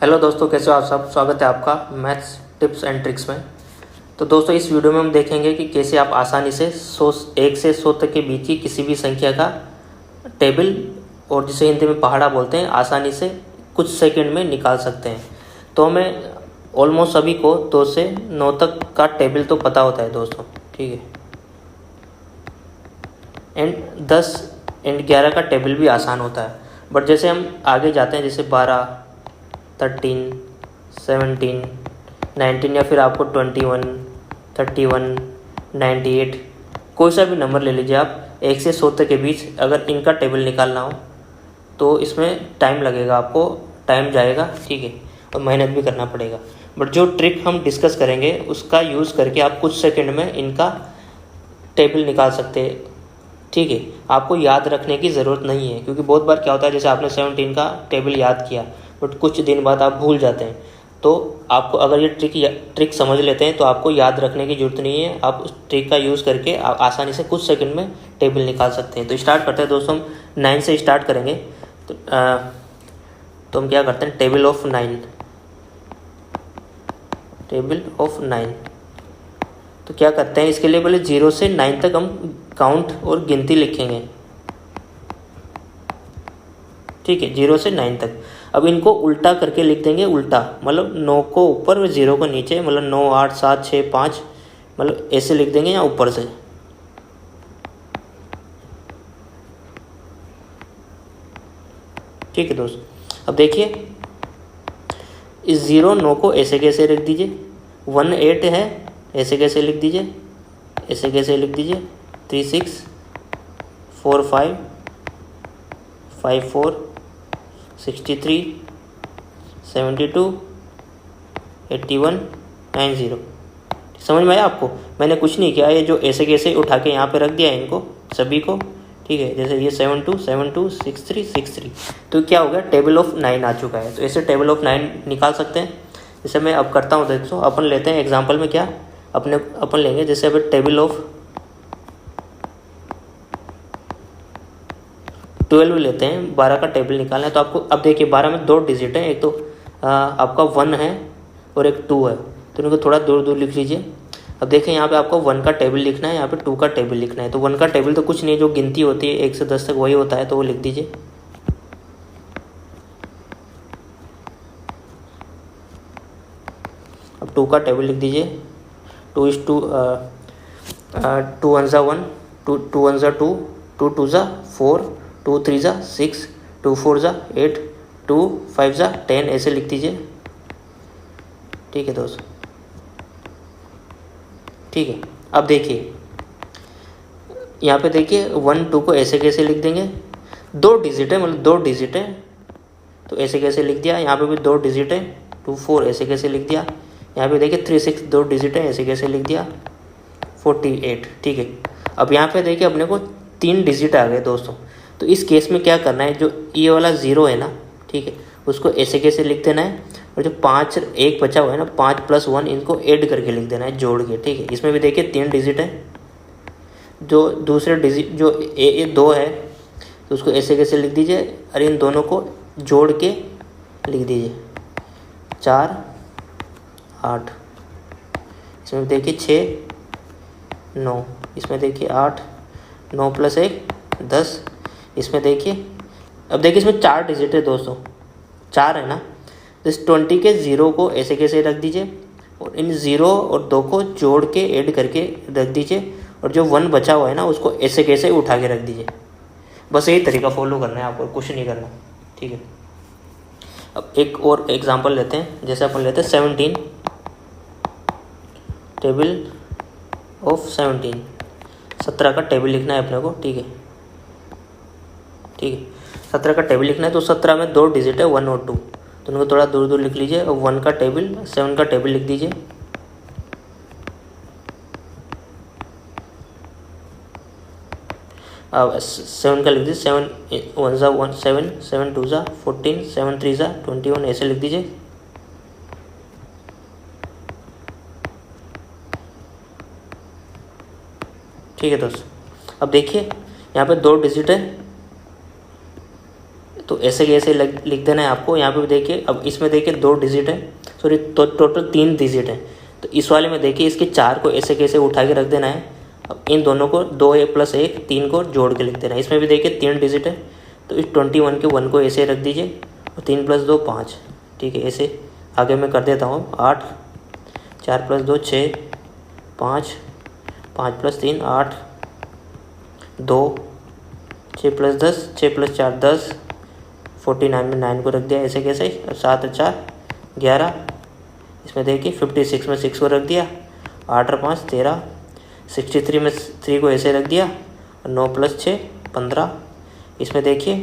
Hello दोस्तों, कैसे हो आप सब। स्वागत है आपका मैथ्स टिप्स एंड ट्रिक्स में। तो दोस्तों, इस वीडियो में हम देखेंगे कि कैसे आप आसानी से 1 से 100 तक के बीच की किसी भी संख्या का टेबल, और जिसे हिंदी में पहाड़ा बोलते हैं, आसानी से कुछ सेकंड में निकाल सकते हैं। तो हमें ऑलमोस्ट सभी को 2 से 9 तक का टेबल तो पता होता है दोस्तों, ठीक है। एंड 10 एंड 11 का टेबल भी आसान होता है। बट जैसे हम आगे जाते हैं, जैसे 12, 13, 17, 19 या फिर आपको 21, 31, 98, कोई सा भी नंबर ले लीजिए आप, 1 से 100 तक के बीच अगर इनका टेबल निकालना हो तो इसमें टाइम लगेगा, आपको टाइम जाएगा, ठीक है, और मेहनत भी करना पड़ेगा। बट जो ट्रिक हम डिस्कस करेंगे उसका यूज़ करके आप कुछ सेकंड में इनका टेबल निकाल सकते हैं, ठीक है। आपको याद रखने की ज़रूरत नहीं है, क्योंकि बहुत बार क्या होता है, जैसे आपने 17 का टेबल याद किया बट कुछ दिन बाद आप भूल जाते हैं। तो आपको अगर ये ट्रिक समझ लेते हैं तो आपको याद रखने की ज़रूरत नहीं है। आप उस ट्रिक का यूज़ करके आप आसानी से कुछ सेकंड में टेबल निकाल सकते हैं। तो स्टार्ट करते हैं दोस्तों, हम 9 से स्टार्ट करेंगे। तो हम क्या करते हैं, टेबल ऑफ 9। टेबल ऑफ 9 तो क्या करते हैं, इसके लिए पहले 0 से 9 तक हम काउंट और गिनती लिखेंगे, ठीक है, 0 से 9 तक। अब इनको उल्टा करके लिख देंगे, उल्टा मतलब 9 को ऊपर और 0 को नीचे, मतलब 9, 8, 7, 6, 5, मतलब ऐसे लिख देंगे या ऊपर से, ठीक है दोस्त। अब देखिए, इस 0, 9 को ऐसे कैसे लिख दीजिए, 1, 8 है, ऐसे कैसे लिख दीजिए, ऐसे कैसे लिख दीजिए, 3, 6, 4, 5, 5, 4, 63, 72, 81, 90। समझ में आया आपको। मैंने कुछ नहीं किया, ये जो ऐसे कैसे उठा के यहाँ पे रख दिया इनको सभी को, ठीक है। जैसे ये 72, 72, 63, 63, तो क्या हो गया, टेबल ऑफ 9 आ चुका है। तो ऐसे टेबल ऑफ 9 निकाल सकते हैं। जैसे मैं अब करता हूँ, देखो अपन लेते हैं एग्जाम्पल में क्या अपन लेंगे, जैसे अब टेबल ऑफ 12 लेते हैं, 12 का टेबल निकालना है। तो आपको अब देखिए, 12 में 2 डिजिट है, एक तो आपका 1 है और एक 2 है, तो इनको थोड़ा दूर दूर लिख लीजिए। अब देखें, यहाँ पे आपको 1 का टेबल लिखना है, यहाँ पे 2 का टेबल लिखना है। तो 1 का टेबल तो कुछ नहीं, जो गिनती होती है 1 से 10 तक वही होता है, तो वो लिख दीजिए। अब 2 का टेबल लिख दीजिए। 2 is 2, 2 1 ज़ा 1, 2 1 ज़ा 2, 2 2 ज़ा 4, 2 3 ज़ा 6, 2 4 ज़ा 8, 2 5 ज़ा 10, ऐसे लिख दीजिए, ठीक है दोस्त, ठीक है। अब देखिए, यहाँ पे देखिए 1 2 को ऐसे कैसे लिख देंगे, 2 डिजिट है, मतलब 2 डिजिट है, तो ऐसे कैसे लिख दिया। यहाँ पे भी 2 डिजिट है, 2 4 ऐसे कैसे लिख दिया। यहाँ पे देखिए 3 6 2 डिजिट है, ऐसे कैसे लिख दिया, 48, ठीक है। अब यहाँ पे देखिए अपने को 3 डिजिट आ गए दोस्तों। तो इस केस में क्या करना है, जो ये वाला 0 है ना, ठीक है, उसको ऐसे कैसे लिख देना है, और जो 5 1 बचा हुआ है ना, 5 + 1, इनको ऐड करके लिख देना है, जोड़ के, ठीक है। इसमें भी देखिए 3 डिजिट है, जो दूसरे डिजिट जो ए 2 है, तो उसको ऐसे कैसे लिख दीजिए, और इन दोनों को जोड़ के लिख दीजिए, 4 8। इसमें देखिए 6 9, इसमें देखिए 8 9 + 1 10, इसमें देखिए, अब देखिए इसमें 4 डिजिट है दोस्तों, 4 है ना। तो इस 20 के 0 को ऐसे कैसे रख दीजिए, और इन 0 और 2 को जोड़ के ऐड करके रख दीजिए, और जो 1 बचा हुआ है ना, उसको ऐसे कैसे उठा के रख दीजिए। बस यही तरीका फॉलो करना है आपको, कुछ नहीं करना, ठीक है। अब एक और एग्जांपल लेते हैं, जैसे अपन लेते हैं 17, टेबल ऑफ 17, 17 का टेबल लिखना है अपने को, ठीक है, ठीक है। 17 का टेबल लिखना है, तो 17 में 2 डिजिट है, 1 और 2, तो उनको थोड़ा दूर दूर लिख लीजिए। और 1 का टेबल, 7 का टेबल लिख दीजिए। अब 7 का लिख दीजिए, 7 1 ज़ा 1 7, 7 2 ज़ा 14, 7 3 ज़ा 21, ऐसे लिख दीजिए, ठीक है दोस्त। अब देखिए यहाँ पे 2 डिजिट है, तो ऐसे कैसे लिख देना है आपको। यहाँ पे भी देखिए, अब इसमें देखिए 2 डिजिट है, सॉरी तो टोटल 3 डिजिट है। तो इस वाले में देखिए इसके 4 को ऐसे कैसे उठा के रख देना है। अब इन दोनों को 2 + 1 3 को जोड़ के लिख देना है। इसमें भी देखिए 3 डिजिट है, तो इस 21 के 1 को ऐसे रख दीजिए और 3 + 2 5, ठीक है। ऐसे आगे मैं कर देता हूँ 8, 4 + 2 6, 5, 5 + 3 8, 2, 6 + 10, 6 + 4 10, 49 में 9 को रख दिया ऐसे कैसे, और 7 और 4 11, इसमें देखिए 56 में 6 को रख दिया, 8 और 5 13, 63 में 3 को ऐसे रख दिया, और 9 + 6 15, इसमें देखिए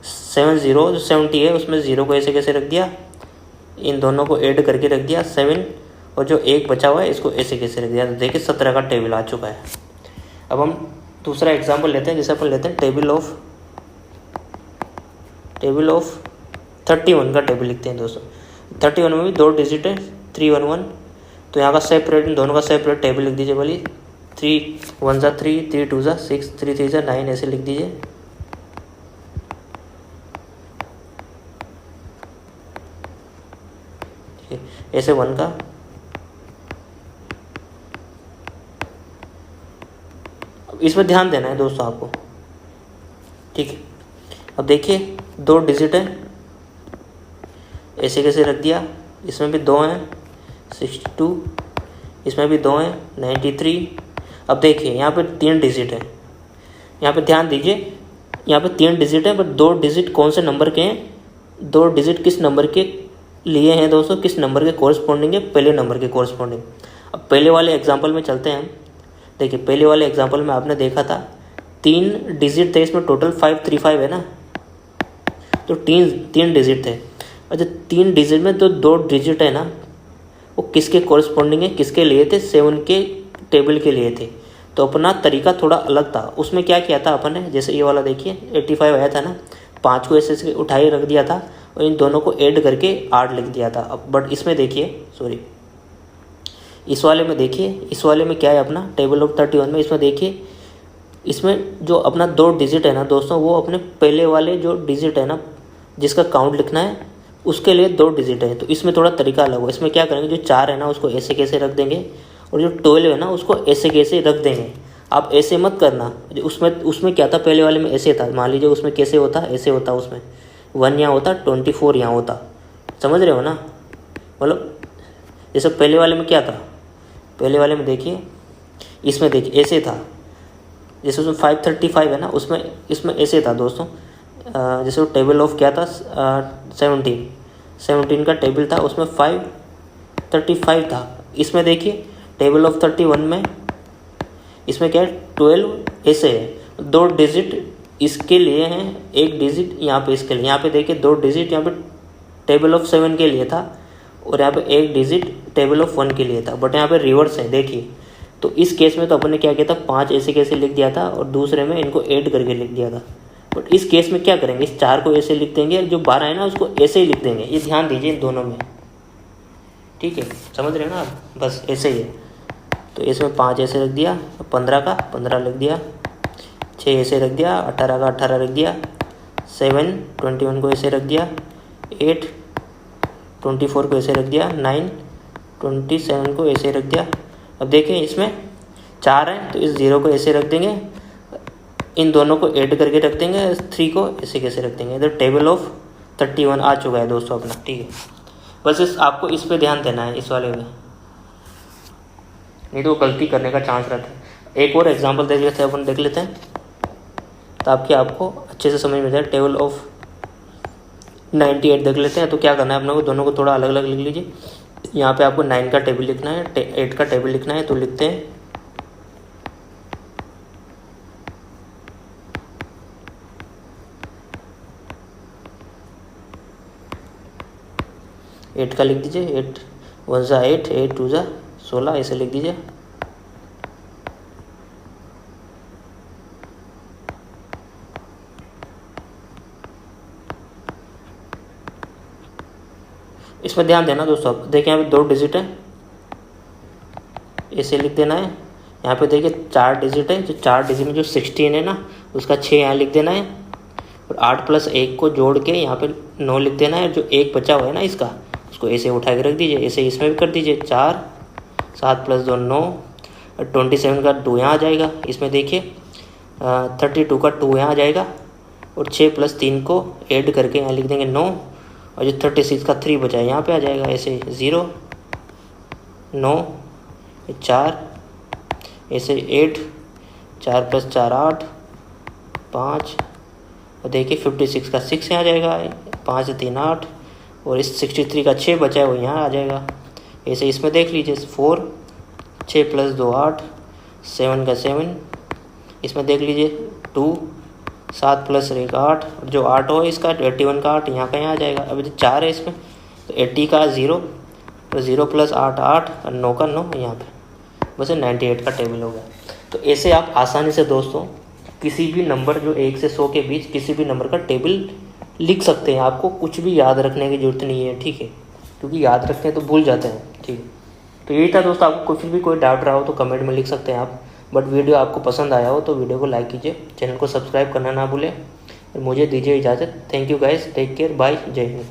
70 जो 70 है उसमें 0 को ऐसे कैसे रख दिया, इन दोनों को ऐड करके रख दिया 7, और जो 1 बचा हुआ है इसको ऐसे कैसे रख दिया। तो देखिए 17 का टेबल आ चुका है। अब हम दूसरा एग्जाम्पल लेते हैं, जैसे अपन लेते हैं टेबल ऑफ 31 का टेबल लिखते हैं दोस्तों। 31 में भी 2 डिजिट है 311, तो यहाँ का सेपरेट, इन दोनों का सेपरेट टेबल लिख दीजिए। बोलिए 3 1 = 3, 3 2 = 6, 3 3 = 9 ऐसे लिख दीजिए। ऐसे 1 का, इसमें ध्यान देना है दोस्तों आपको, ठीक है। अब देखिए 2 डिजिट है, ऐसे कैसे रख दिया। इसमें भी 2 हैं 62, इसमें भी 2 हैं 93। अब देखिए यहाँ पे 3 डिजिट है, यहाँ पे ध्यान दीजिए, यहाँ पे 3 डिजिट है, पर 2 डिजिट कौन से नंबर के हैं, 2 डिजिट किस नंबर के लिए हैं दोस्तों, किस नंबर के कोरस्पॉन्डिंग है, पहले नंबर के कोरस्पॉन्डिंग। अब पहले वाले एग्जाम्पल में चलते हैं हम। देखिए पहले वाले एग्जाम्पल में आपने देखा था 3 डिजिट थे, इसमें टोटल 535 है ना, तो 3 डिजिट थे। और जो 3 डिजिट में तो 2 डिजिट है ना, वो किसके कोरस्पॉन्डिंग है, किसके लिए थे, 7 के टेबल के लिए थे। तो अपना तरीका थोड़ा अलग था। उसमें क्या किया था अपन ने, जैसे ये वाला देखिए 85 आया था ना, 5 को ऐसे उठाए रख दिया था और इन दोनों को ऐड करके 8 लिख दिया था। अब बट इसमें देखिए, सॉरी इस वाले में देखिए, इस वाले में क्या है अपना टेबल ऑफ 31 में, इसमें देखिए, इसमें जो अपना 2 डिजिट है ना दोस्तों, वो अपने पहले वाले जो डिजिट है ना जिसका काउंट लिखना है उसके लिए 2 डिजिट है। तो इसमें थोड़ा तरीका अलग हो। इसमें क्या करेंगे, जो 4 है ना उसको ऐसे कैसे रख देंगे, और जो 12 है ना उसको ऐसे कैसे रख देंगे। आप ऐसे मत करना, उसमें क्या था, पहले वाले में ऐसे था, मान लीजिए उसमें कैसे होता, ऐसे होता, उसमें 1 यहाँ होता, 24 यहाँ होता, समझ रहे हो ना। मतलब जैसे पहले वाले में क्या था, पहले वाले में देखिए, इसमें देखिए ऐसे था, जैसे उसमें 535 है ना, उसमें इसमें ऐसे था दोस्तों। जैसे वो टेबल ऑफ क्या था 17 का टेबल था, उसमें 535 था। इसमें देखिए टेबल ऑफ 31 में इसमें क्या है 12 ऐसे है, 2 डिजिट इसके लिए हैं, 1 डिजिट यहाँ पे इसके लिए। यहाँ पे देखिए 2 डिजिट यहाँ पे टेबल ऑफ 7 के लिए था, और यहाँ पे 1 डिजिट टेबल ऑफ 1 के लिए था, बट यहाँ पे रिवर्स है देखिए। तो इस केस में तो अपन ने क्या किया था, 5 ऐसे कैसे लिख दिया था, और दूसरे में इनको ऐड करके लिख दिया था। बट इस केस में क्या करेंगे, इस 4 को ऐसे लिख देंगे, जो 12 है ना उसको ऐसे ही लिख देंगे। ये ध्यान दीजिए इन दोनों में, ठीक है, समझ रहे हो ना आप, बस ऐसे ही है। तो इसमें 5 ऐसे रख दिया, 15 का 15 लिख दिया, 6 ऐसे रख दिया, 18 का 18 रख दिया, 7 21 को ऐसे रख दिया, 8 24 को ऐसे रख दिया, 9 27 को ऐसे रख दिया। अब देखिए इसमें 4 है, तो इस 0 को ऐसे रख देंगे, इन दोनों को ऐड करके रख देंगे, 3 को ऐसे कैसे रख देंगे। इधर टेबल ऑफ 31 आ चुका है दोस्तों अपना, ठीक है। बस आपको इस पे ध्यान देना है, इस वाले में, नहीं तो गलती करने का चांस रहता है। एक और एग्जांपल देख लेते हैं अपन, देख लेते हैं ताकि आपको अच्छे से समझ में जाए। टेबल ऑफ 98 देख लेते हैं। तो क्या करना है अपने को, दोनों को थोड़ा अलग अलग लिख लीजिए। यहाँ पे आपको 9 का टेबल लिखना है, 8 का टेबल लिखना है, तो लिखते हैं 8 का लिख दीजिए, 8 1 ज़ा 8, 8 2 ज़ा 16 ऐसे लिख दीजिए। इसमें ध्यान देना दोस्तों, देखिए यहाँ पे 2 डिजिट है, ऐसे लिख देना है। यहाँ पे देखिए 4 डिजिट है, जो 4 डिजिट में जो 16 है ना उसका 6 यहाँ लिख देना है, और 8 + 1 को जोड़ के यहाँ पे 9 लिख देना है। जो 1 बचा हुआ है ना इसका, उसको ऐसे उठा के रख दीजिए। ऐसे इसमें भी कर दीजिए 4, 7 + 2 9, 27 का 2 यहाँ आ जाएगा। इसमें देखिए 32 का 2 यहाँ आ जाएगा, और 6 + 3 को ऐड करके यहाँ लिख देंगे 9, और जो 36 का 3 बचा है यहाँ पे आ जाएगा। ऐसे 0 9 4, ऐसे 8, 4 + 4 8 5, और देखिए 56 का 6 यहाँ आ जाएगा, 5 3 8, और इस 63 का 6 बचा है वो यहाँ आ जाएगा। ऐसे इसमें देख लीजिए 4, 6 + 2 8, 7 का 7, इसमें देख लीजिए 2, 7 + 1 8, और जो 8 हो इसका 81 का 8 यहाँ का यहाँ आ जाएगा। अब जो 4 है इसमें तो 80 का 0, तो 0 + 8 8, और 9 का 9 यहाँ पे, बस 98 का टेबल हो गया। तो ऐसे आप आसानी से दोस्तों किसी भी नंबर जो 1 से 100 के बीच किसी भी नंबर का टेबल लिख सकते हैं। आपको कुछ भी याद रखने की ज़रूरत नहीं है, ठीक है, क्योंकि याद रखते हैं तो भूल जाते हैं, ठीक है। तो यही था दोस्तों, आपको कुछ भी कोई डाउट रहा हो तो कमेंट में लिख सकते हैं आप। बट वीडियो आपको पसंद आया हो तो वीडियो को लाइक कीजिए, चैनल को सब्सक्राइब करना ना भूलें, और मुझे दीजिए इजाज़त। Thank you guys, take care, bye, जय हिंद।